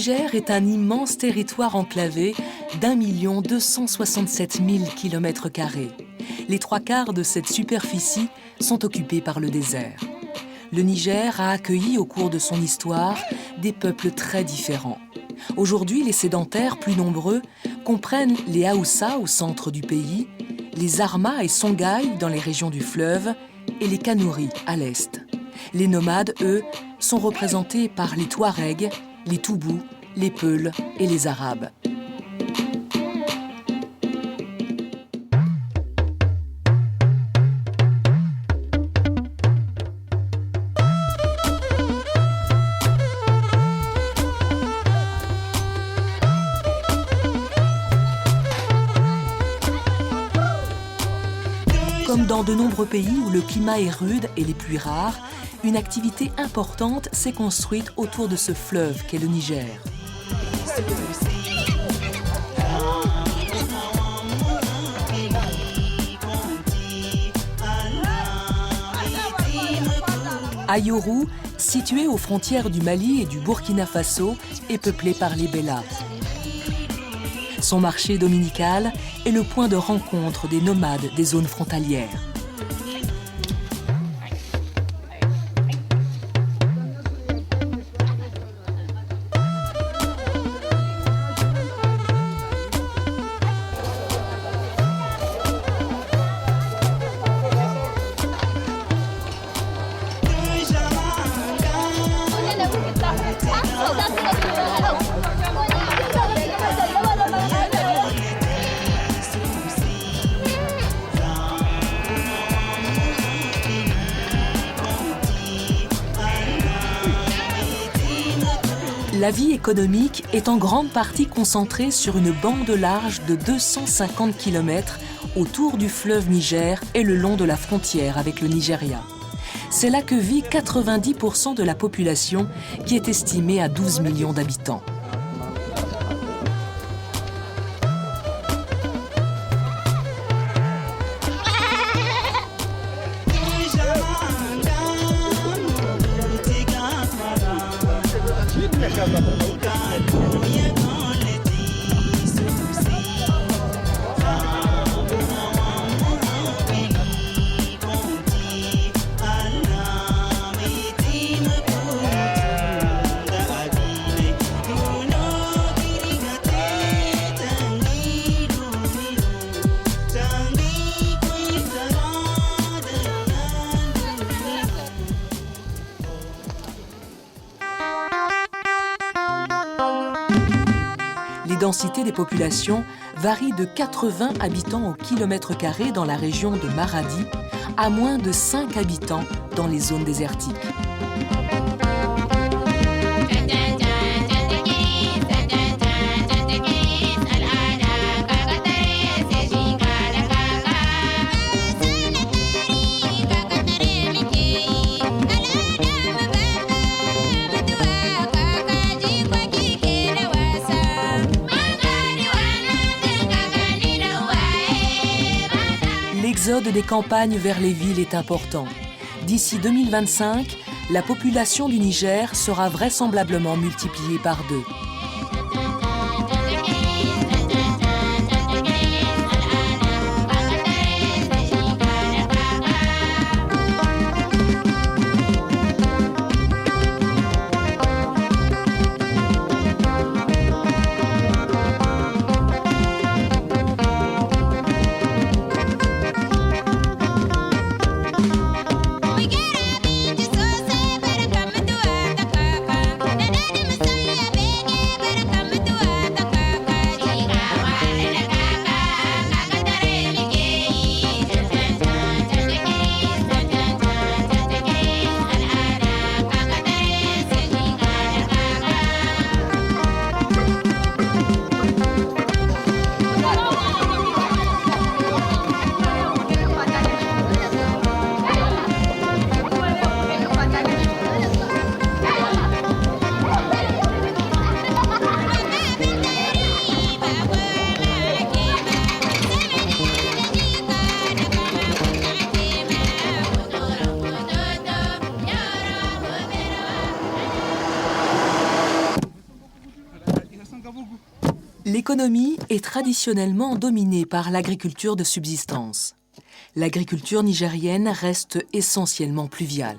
Niger est un immense territoire enclavé d'1 267 000 km². Les 3/4 de cette superficie sont occupés par le désert. Le Niger a accueilli au cours de son histoire des peuples très différents. Aujourd'hui, les sédentaires, plus nombreux, comprennent les Haoussa au centre du pays, les Arma et Songhai dans les régions du fleuve et les Kanouris à l'est. Les nomades, eux, sont représentés par les Touaregs, les Toubous, les Peuls et les Arabes. Comme dans de nombreux pays où le climat est rude et les pluies rares, une activité importante s'est construite autour de ce fleuve qu'est le Niger. Ayoru, situé aux frontières du Mali et du Burkina Faso, est peuplé par les Bellas. Son marché dominical est le point de rencontre des nomades des zones frontalières. La vie économique est en grande partie concentrée sur une bande large de 250 km autour du fleuve Niger et le long de la frontière avec le Nigeria. C'est là que vit 90% de la population, qui est estimée à 12 millions d'habitants. Les densités des populations varient de 80 habitants au kilomètre carré dans la région de Maradi à moins de 5 habitants dans les zones désertiques. L'exode des campagnes vers les villes est important. D'ici 2025, la population du Niger sera vraisemblablement multipliée par 2. L'économie est traditionnellement dominée par l'agriculture de subsistance. L'agriculture nigérienne reste essentiellement pluviale.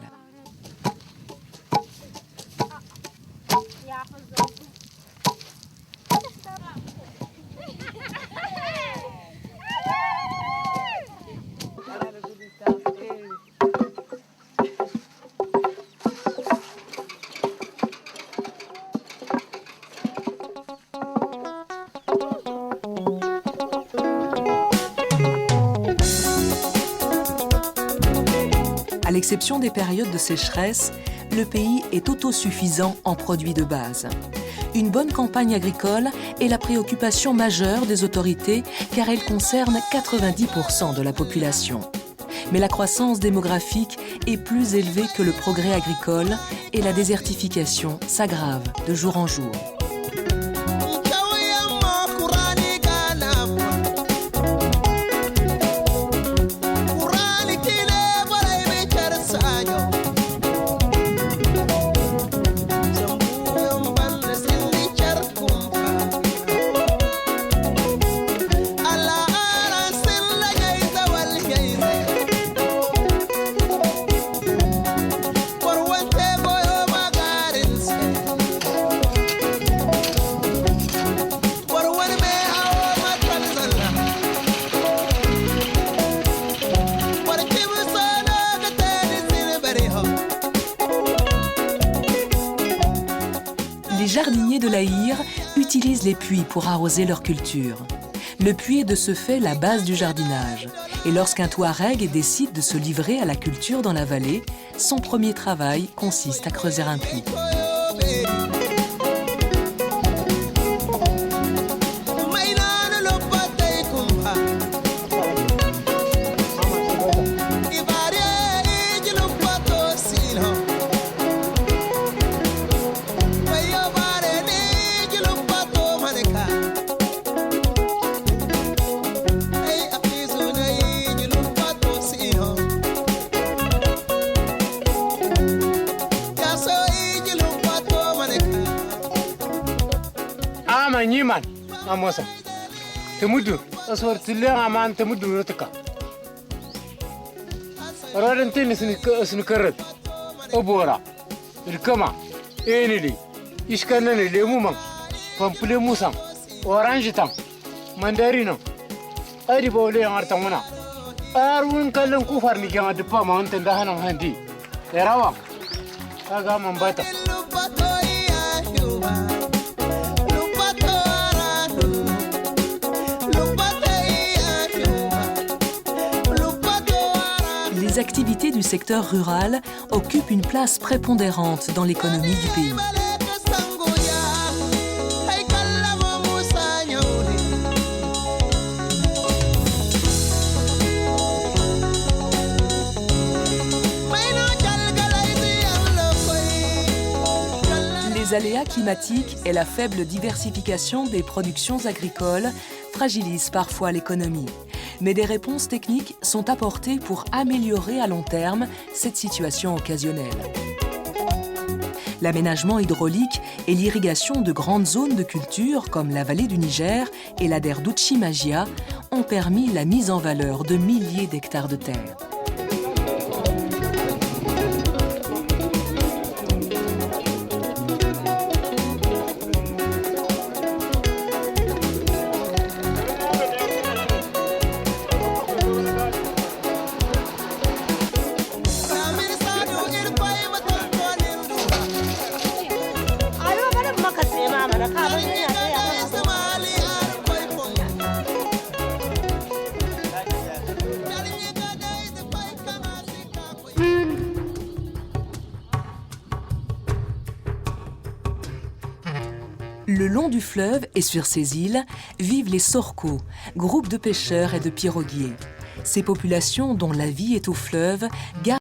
À l'exception des périodes de sécheresse, le pays est autosuffisant en produits de base. Une bonne campagne agricole est la préoccupation majeure des autorités car elle concerne 90% de la population. Mais la croissance démographique est plus élevée que le progrès agricole et la désertification s'aggrave de jour en jour. Les jardiniers de l'Aïr utilisent les puits pour arroser leur culture. Le puits est de ce fait la base du jardinage. Et lorsqu'un Touareg décide de se livrer à la culture dans la vallée, son premier travail consiste à creuser un puits. Niman amosa temudu asor tille aman temudu rotka rodan tenis snikeret obora irkama enili iskanane lemuma pample musam orange tam mandarino adi bole artamuna arun kallan kufar ni gama dpa mountain da hanan handi erawa aga mambata Les activités du secteur rural occupent une place prépondérante dans l'économie du pays. Les aléas climatiques et la faible diversification des productions agricoles fragilisent parfois l'économie. Mais des réponses techniques sont apportées pour améliorer à long terme cette situation occasionnelle. L'aménagement hydraulique et l'irrigation de grandes zones de culture comme la vallée du Niger et la DER d'Uchimagia ont permis la mise en valeur de milliers d'hectares de terre. Le long du fleuve et sur ces îles vivent les Sorkos, groupe de pêcheurs et de piroguiers. Ces populations dont la vie est au fleuve gardent